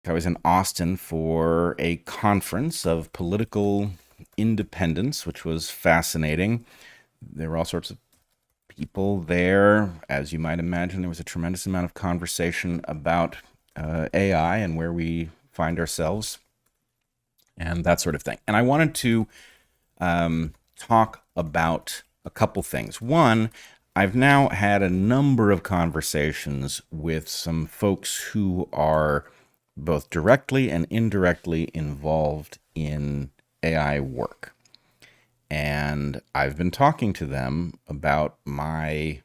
I was in Austin for a conference of political independence, which was fascinating. There were all sorts of people there. As you might imagine, there was a tremendous amount of conversation about AI and where we find ourselves and that sort of thing. And I wanted to talk about a couple things. One, I've now had a number of conversations with some folks who are both directly and indirectly involved in AI work. And I've been talking to them about my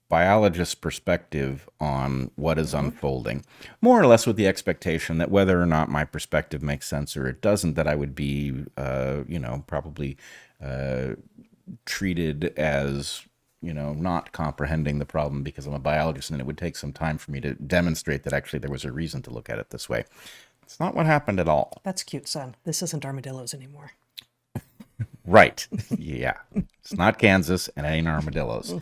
biologist perspective on what is unfolding, more or less with the expectation that whether or not my perspective makes sense or it doesn't, that I would be, probably treated as, not comprehending the problem because I'm a biologist, and it would take some time for me to demonstrate that actually there was a reason to look at it this way. It's not what happened at all. That's cute, son. This isn't armadillos anymore. Right. Yeah. It's not Kansas and it ain't armadillos.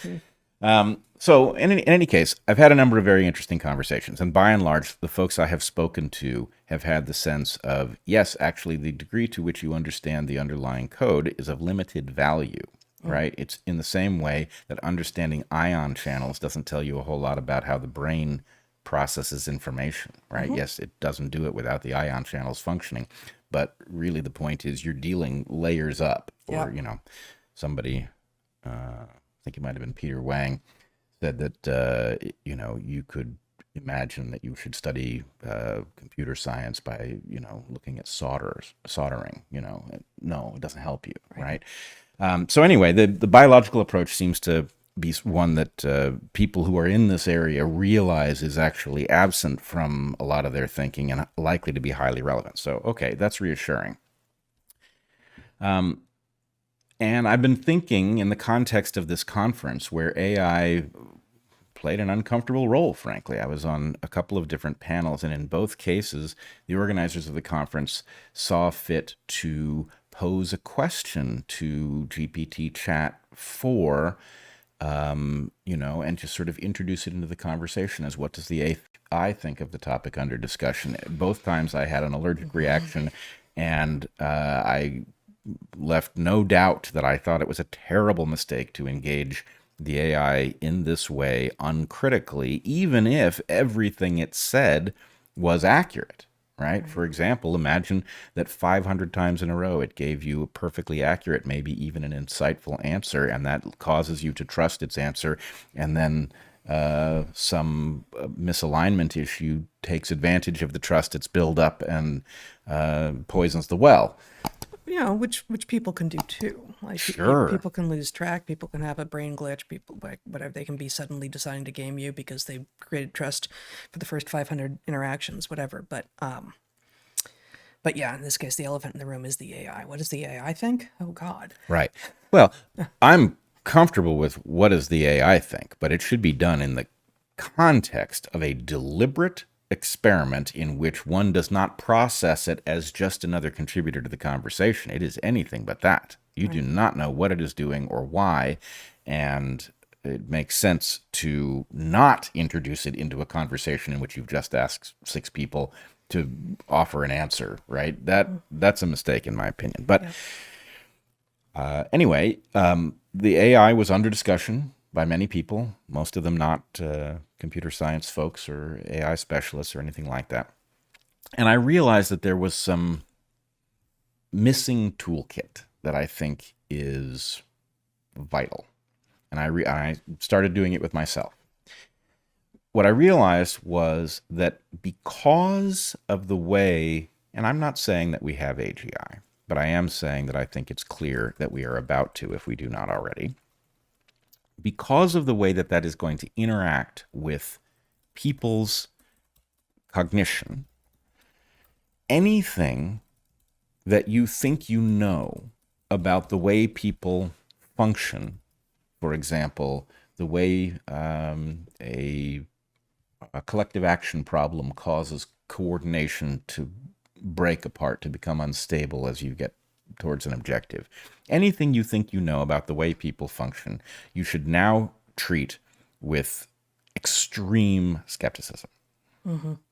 So in any case, I've had a number of very interesting conversations, and by and large, the folks I have spoken to have had the sense of, yes, actually, the degree to which you understand the underlying code is of limited value, right? It's in the same way that understanding ion channels doesn't tell you a whole lot about how the brain processes information, right? Yes, it doesn't do it without the ion channels functioning, but really the point is you're dealing layers up, or, somebody, I think it might have been Peter Wang, said that, you could imagine that you should study computer science by, looking at soldering, no, it doesn't help you, right? So anyway, the biological approach seems to be one that people who are in this area realize is actually absent from a lot of their thinking and likely to be highly relevant. So, okay, that's reassuring. And I've been thinking in the context of this conference where AI played an uncomfortable role, frankly. I was on a couple of different panels, and in both cases, the organizers of the conference saw fit to pose a question to GPT-4, and just sort of introduce it into the conversation as what does the AI think of the topic under discussion. Both times I had an allergic reaction, and I left no doubt that I thought it was a terrible mistake to engage the AI in this way uncritically, even if everything it said was accurate, right? For example, imagine that 500 times in a row it gave you a perfectly accurate, maybe even an insightful answer, and that causes you to trust its answer, and then some misalignment issue takes advantage of the trust it's built up and poisons the well. Which people can do too. Like Sure. people can lose track. People can have a brain glitch. People, like, whatever, they can be suddenly deciding to game you because they created trust for the first 500 interactions, whatever. But yeah, in this case, the elephant in the room is the AI. What does the AI think? Oh God. Right. Well, I'm comfortable with what does the AI think, but it should be done in the context of a deliberate experiment in which one does not process it as just another contributor to the conversation. It is anything but that. You do not know what it is doing or why, and it makes sense to not introduce it into a conversation in which you've just asked 6 people to offer an answer, right? That's a mistake in my opinion. But anyway, the AI was under discussion by many people, most of them not computer science folks or AI specialists or anything like that. And I realized that there was some missing toolkit that I think is vital. And I started doing it with myself. What I realized was that because of the way, and I'm not saying that we have AGI, but I am saying that I think it's clear that we are about to, if we do not already, because of the way that that is going to interact with people's cognition, anything that you think you know about the way people function, for example, the way a collective action problem causes coordination to break apart, to become unstable as you get towards an objective. Anything you think you know about the way people function, you should now treat with extreme skepticism.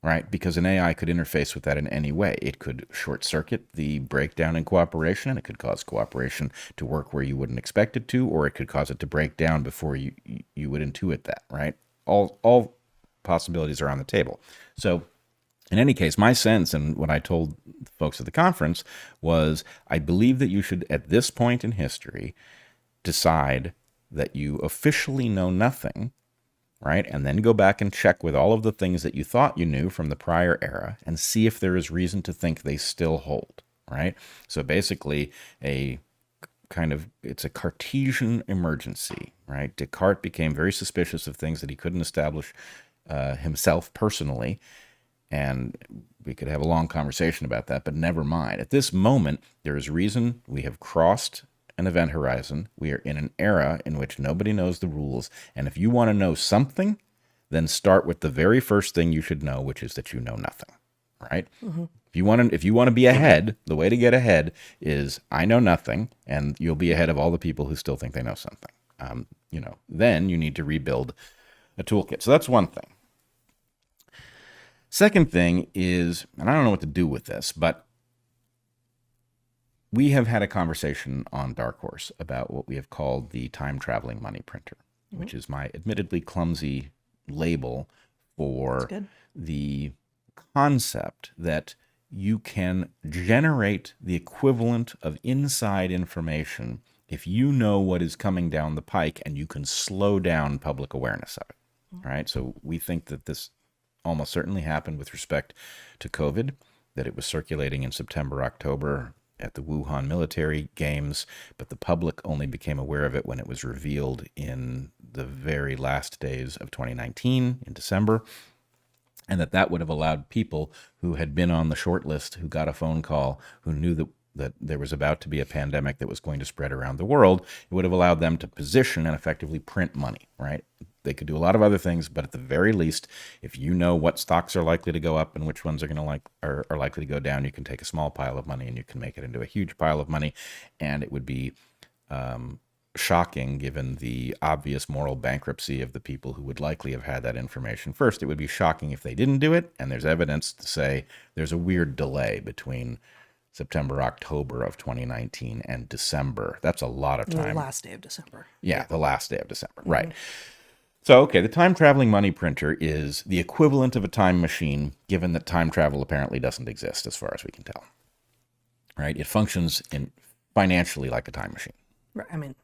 right? Because an AI could interface with that in any way. It could short circuit the breakdown in cooperation, and it could cause cooperation to work where you wouldn't expect it to, or it could cause it to break down before you would intuit that, right? All possibilities are on the table. So in any case, my sense and what I told folks at the conference was I believe that you should, at this point in history, decide that you officially know nothing, right? And then go back and check with all of the things that you thought you knew from the prior era and see if there is reason to think they still hold, right? So basically it's a Cartesian emergency, right? Descartes became very suspicious of things that he couldn't establish himself personally. And we could have a long conversation about that, but never mind. At this moment, there is reason. We have crossed an event horizon. We are in an era in which nobody knows the rules. And if you want to know something, then start with the very first thing you should know, which is that you know nothing, right? If you want to be ahead, the way to get ahead is I know nothing, and you'll be ahead of all the people who still think they know something. Then you need to rebuild a toolkit. So that's one thing. Second thing is, and I don't know what to do with this, but we have had a conversation on DarkHorse about what we have called the time-traveling money printer, which is my admittedly clumsy label for the concept that you can generate the equivalent of inside information if you know what is coming down the pike and you can slow down public awareness of it, right? So we think that this almost certainly happened with respect to COVID, that it was circulating in September, October at the Wuhan military games, but the public only became aware of it when it was revealed in the very last days of 2019 in December, and that would have allowed people who had been on the short list, who got a phone call, who knew that there was about to be a pandemic that was going to spread around the world, it would have allowed them to position and effectively print money, right? They could do a lot of other things, but at the very least, if you know what stocks are likely to go up and which ones are likely to go down, you can take a small pile of money and you can make it into a huge pile of money, and it would be shocking given the obvious moral bankruptcy of the people who would likely have had that information first. It would be shocking if they didn't do it, and there's evidence to say there's a weird delay between September, October of 2019 and December. That's a lot of time. The last day of December. Yeah, the last day of December, right. So, okay, the time-traveling money printer is the equivalent of a time machine, given that time travel apparently doesn't exist as far as we can tell, right? It functions financially like a time machine. Right. I mean,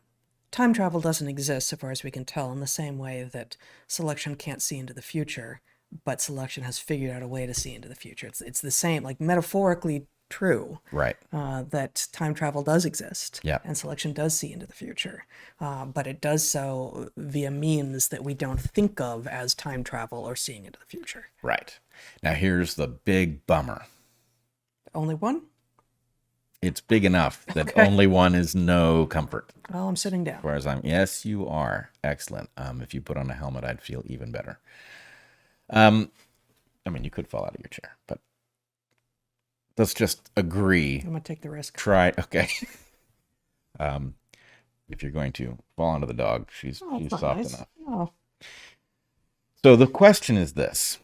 time travel doesn't exist so far as we can tell, in the same way that selection can't see into the future, but selection has figured out a way to see into the future. It's the same, like metaphorically true, right? That time travel does exist, yeah, and selection does see into the future, but it does so via means that we don't think of as time travel or seeing into the future. Right. Now here's the big bummer. Only one? It's big enough that only one is no comfort. Well, I'm sitting down. Whereas yes, you are. Excellent. If you put on a helmet, I'd feel even better. I mean, you could fall out of your chair, but let's just agree. I'm going to take the risk. Try. Okay. If you're going to fall onto the dog, she's soft enough. Oh. So the question is this.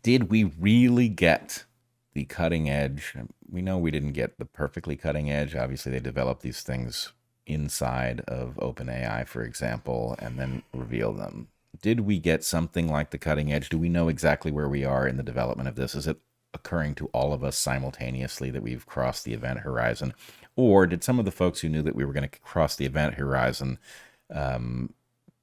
Did we really get the cutting edge? We know we didn't get the perfectly cutting edge. Obviously, they developed these things inside of OpenAI, for example, and then reveal them. Did we get something like the cutting edge? Do we know exactly where we are in the development of this? Is it occurring to all of us simultaneously that we've crossed the event horizon? Or did some of the folks who knew that we were going to cross the event horizon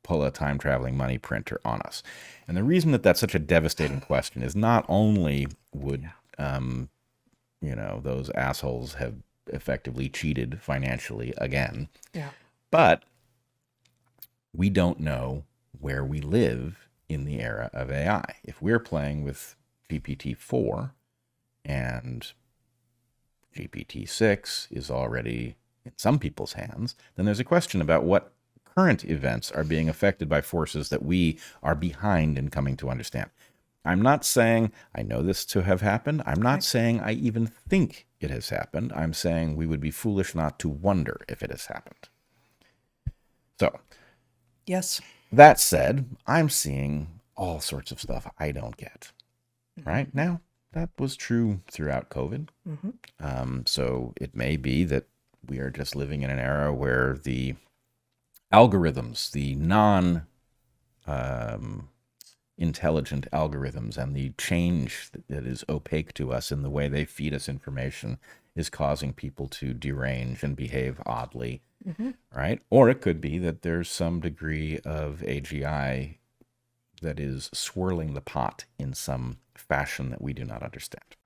pull a time-traveling money printer on us? And the reason that that's such a devastating question is not only would those assholes have effectively cheated financially again, but we don't know where we live in the era of AI. If we're playing with GPT-4 and GPT-6 is already in some people's hands, then there's a question about what current events are being affected by forces that we are behind in coming to understand. I'm not saying I know this to have happened. I'm not saying I even think it has happened. I'm saying we would be foolish not to wonder if it has happened. So, yes. That said, I'm seeing all sorts of stuff I don't get. right? Now, that was true throughout COVID. So it may be that we are just living in an era where the algorithms, the non intelligent algorithms, and the change that is opaque to us in the way they feed us information is causing people to derange and behave oddly, right? Or it could be that there's some degree of AGI that is swirling the pot in some fashion that we do not understand.